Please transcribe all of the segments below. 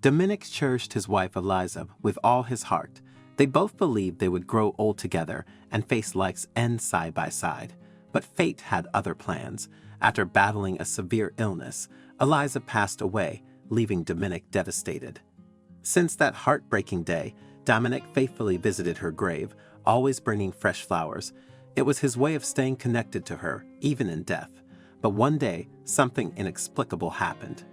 Dominic cherished his wife Eliza with all his heart. They both believed they would grow old together and face life's end side by side. But fate had other plans. After battling a severe illness, Eliza passed away, leaving Dominic devastated. Since that heartbreaking day, Dominic faithfully visited her grave, always bringing fresh flowers. It was his way of staying connected to her, even in death. But one day, something inexplicable happened.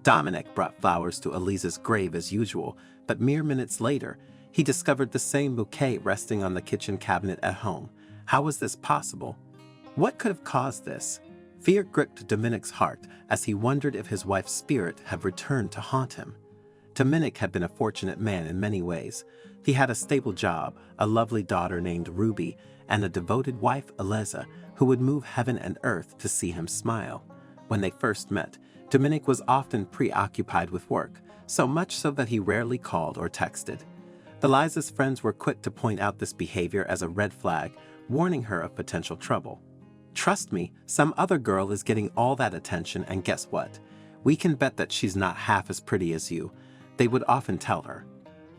Dominic brought flowers to Eliza's grave as usual, but mere minutes later, he discovered the same bouquet resting on the kitchen cabinet at home. How was this possible? What could have caused this? Fear gripped Dominic's heart as he wondered if his wife's spirit had returned to haunt him. Dominic had been a fortunate man in many ways. He had a stable job, a lovely daughter named Ruby, and a devoted wife, Eliza, who would move heaven and earth to see him smile. When they first met, Dominic was often preoccupied with work, so much so that he rarely called or texted. Eliza's friends were quick to point out this behavior as a red flag, warning her of potential trouble. "Trust me, some other girl is getting all that attention, and guess what? We can bet that she's not half as pretty as you," they would often tell her.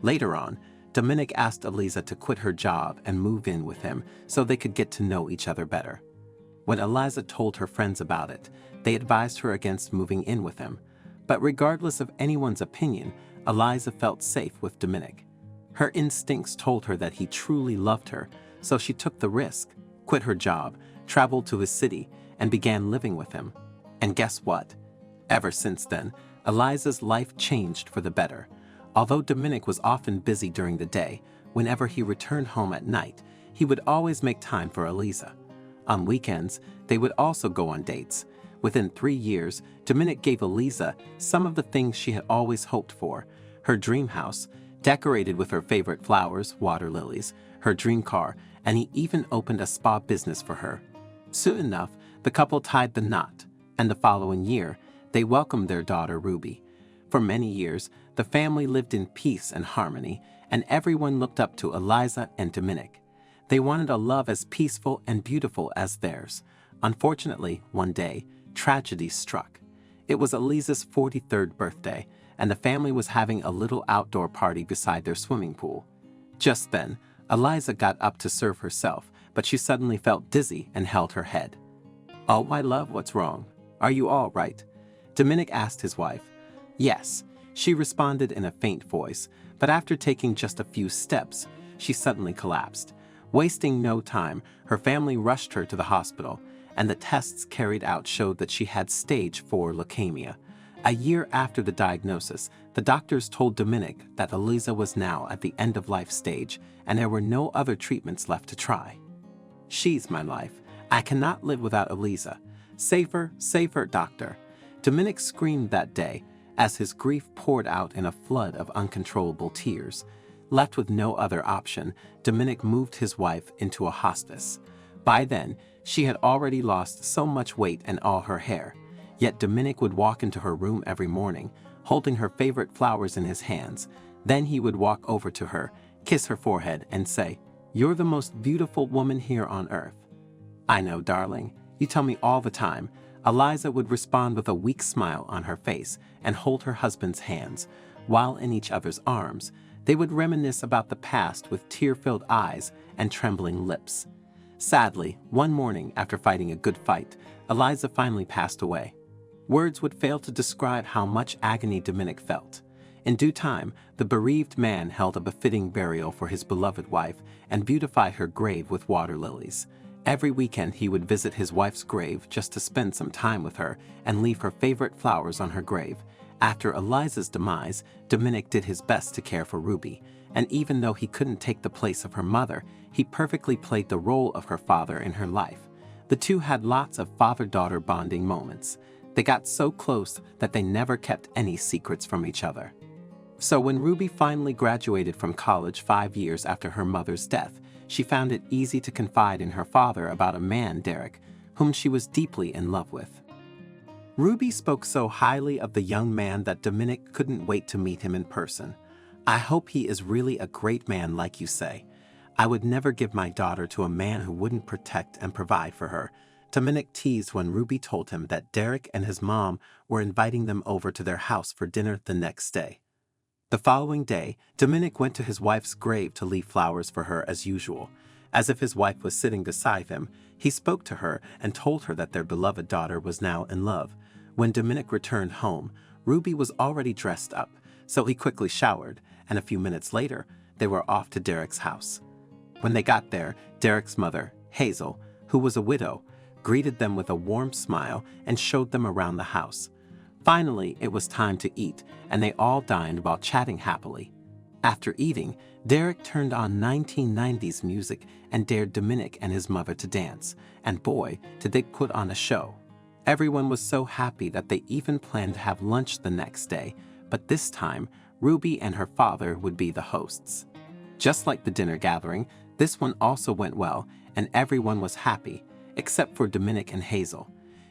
Later on, Dominic asked Eliza to quit her job and move in with him so they could get to know each other better. When Eliza told her friends about it, they advised her against moving in with him. But regardless of anyone's opinion, Eliza felt safe with Dominic. Her instincts told her that he truly loved her, so she took the risk, quit her job, traveled to his city, and began living with him. And guess what? Ever since then, Eliza's life changed for the better. Although Dominic was often busy during the day, whenever he returned home at night, he would always make time for Eliza. On weekends, they would also go on dates. Within 3 years, Dominic gave Eliza some of the things she had always hoped for: her dream house, decorated with her favorite flowers, water lilies, her dream car, and he even opened a spa business for her. Soon enough, the couple tied the knot, and the following year, they welcomed their daughter Ruby. For many years, the family lived in peace and harmony, and everyone looked up to Eliza and Dominic. They wanted a love as peaceful and beautiful as theirs. Unfortunately, one day, tragedy struck. It was Eliza's 43rd birthday, and the family was having a little outdoor party beside their swimming pool. Just then, Eliza got up to serve herself, but she suddenly felt dizzy and held her head. "Oh, my love, what's wrong? Are you all right?" Dominic asked his wife. "Yes," she responded in a faint voice, but after taking just a few steps, she suddenly collapsed. Wasting no time, her family rushed her to the hospital, and the tests carried out showed that she had stage 4 leukemia. A year after the diagnosis, the doctors told Dominic that Eliza was now at the end-of-life stage, and there were no other treatments left to try. "She's my life. I cannot live without Eliza. Save her, doctor." Dominic screamed that day as his grief poured out in a flood of uncontrollable tears. Left with no other option, Dominic moved his wife into a hospice. By then, she had already lost so much weight and all her hair. Yet Dominic would walk into her room every morning, holding her favorite flowers in his hands. Then he would walk over to her, kiss her forehead, and say, "You're the most beautiful woman here on earth." "I know, darling. You tell me all the time." Eliza would respond with a weak smile on her face and hold her husband's hands. While in each other's arms, they would reminisce about the past with tear-filled eyes and trembling lips. Sadly, one morning after fighting a good fight, Eliza finally passed away. Words would fail to describe how much agony Dominic felt. In due time, the bereaved man held a befitting burial for his beloved wife and beautified her grave with water lilies. Every weekend he would visit his wife's grave just to spend some time with her and leave her favorite flowers on her grave. After Eliza's demise, Dominic did his best to care for Ruby, and even though he couldn't take the place of her mother, he perfectly played the role of her father in her life. The two had lots of father-daughter bonding moments. They got so close that they never kept any secrets from each other. So when Ruby finally graduated from college 5 years after her mother's death, she found it easy to confide in her father about a man, Derek, whom she was deeply in love with. Ruby spoke so highly of the young man that Dominic couldn't wait to meet him in person. I hope he is really a great man like you say. I would never give my daughter to a man who wouldn't protect and provide for her. Dominic teased when Ruby told him that Derek and his mom were inviting them over to their house for dinner the next day. The following day, Dominic went to his wife's grave to leave flowers for her as usual. As if his wife was sitting beside him, he spoke to her and told her that their beloved daughter was now in love. When Dominic returned home, Ruby was already dressed up, so he quickly showered, and a few minutes later, they were off to Derek's house. When they got there, Derek's mother, Hazel, who was a widow, greeted them with a warm smile and showed them around the house. Finally, it was time to eat, and they all dined while chatting happily. After eating, Derek turned on 1990s music and dared Dominic and his mother to dance, and boy, did they put on a show. Everyone was so happy that they even planned to have lunch the next day, but this time, Ruby and her father would be the hosts. Just like the dinner gathering, this one also went well, and everyone was happy, except for Dominic and Hazel.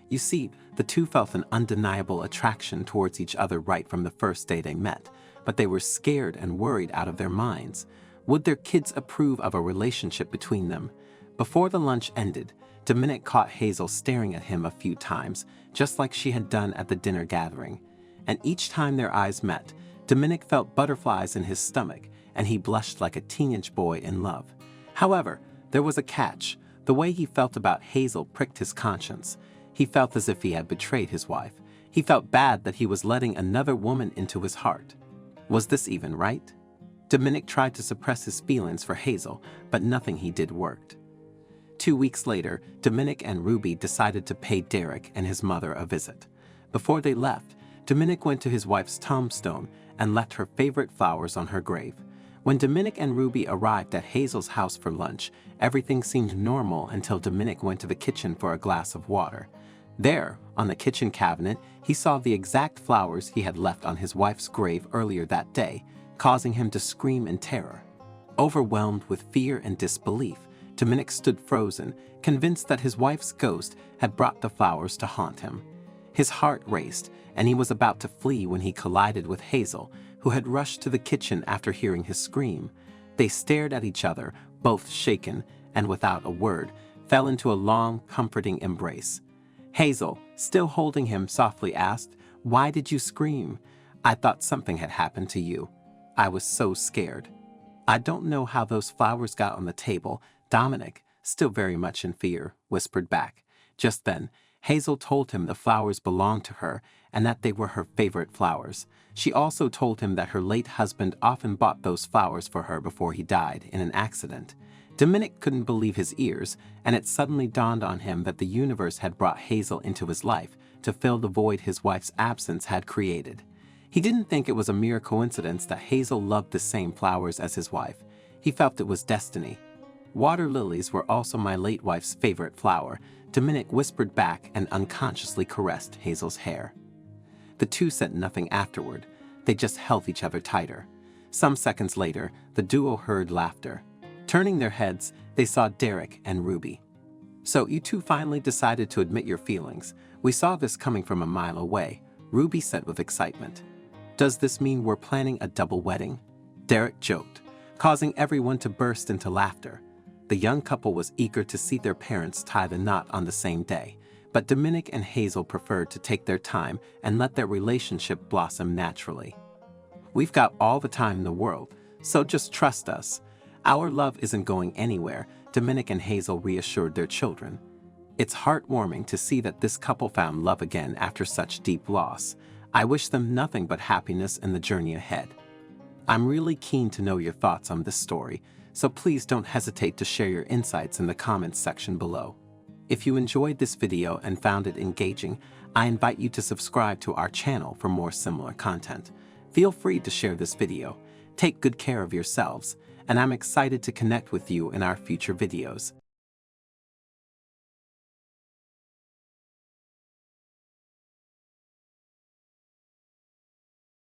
You see, the two felt an undeniable attraction towards each other right from the first day they met, but they were scared and worried out of their minds. Would their kids approve of a relationship between them? Before the lunch ended, Dominic caught Hazel staring at him a few times, just like she had done at the dinner gathering. And each time their eyes met, Dominic felt butterflies in his stomach, and he blushed like a teenage boy in love. However, there was a catch. The way he felt about Hazel pricked his conscience. He felt as if he had betrayed his wife. He felt bad that he was letting another woman into his heart. Was this even right? Dominic tried to suppress his feelings for Hazel, but nothing he did worked. 2 weeks later, Dominic and Ruby decided to pay Derek and his mother a visit. Before they left, Dominic went to his wife's tombstone and left her favorite flowers on her grave. When Dominic and Ruby arrived at Hazel's house for lunch, everything seemed normal until Dominic went to the kitchen for a glass of water. There, on the kitchen cabinet, he saw the exact flowers he had left on his wife's grave earlier that day, causing him to scream in terror. Overwhelmed with fear and disbelief, Dominic stood frozen, convinced that his wife's ghost had brought the flowers to haunt him. His heart raced, and he was about to flee when he collided with Hazel, who had rushed to the kitchen after hearing his scream. They stared at each other, both shaken, and without a word, fell into a long, comforting embrace. Hazel, still holding him, softly asked, "Why did you scream?" "I thought something had happened to you. I was so scared." "I don't know how those flowers got on the table," Dominic, still very much in fear, whispered back. Just then, Hazel told him the flowers belonged to her and that they were her favorite flowers. She also told him that her late husband often bought those flowers for her before he died in an accident. Dominic couldn't believe his ears, and it suddenly dawned on him that the universe had brought Hazel into his life to fill the void his wife's absence had created. He didn't think it was a mere coincidence that Hazel loved the same flowers as his wife. He felt it was destiny. "Water lilies were also my late wife's favorite flower," Dominic whispered back and unconsciously caressed Hazel's hair. The two said nothing afterward. They just held each other tighter. Some seconds later, the duo heard laughter. Turning their heads, they saw Derek and Ruby. "So you two finally decided to admit your feelings. We saw this coming from a mile away," Ruby said with excitement. "Does this mean we're planning a double wedding?" Derek joked, causing everyone to burst into laughter. The young couple was eager to see their parents tie the knot on the same day, but Dominic and Hazel preferred to take their time and let their relationship blossom naturally. "We've got all the time in the world, so just trust us. Our love isn't going anywhere," Dominic and Hazel reassured their children. It's heartwarming to see that this couple found love again after such deep loss. I wish them nothing but happiness in the journey ahead. I'm really keen to know your thoughts on this story, so please don't hesitate to share your insights in the comments section below. If you enjoyed this video and found it engaging, I invite you to subscribe to our channel for more similar content. Feel free to share this video. Take good care of yourselves, and I'm excited to connect with you in our future videos.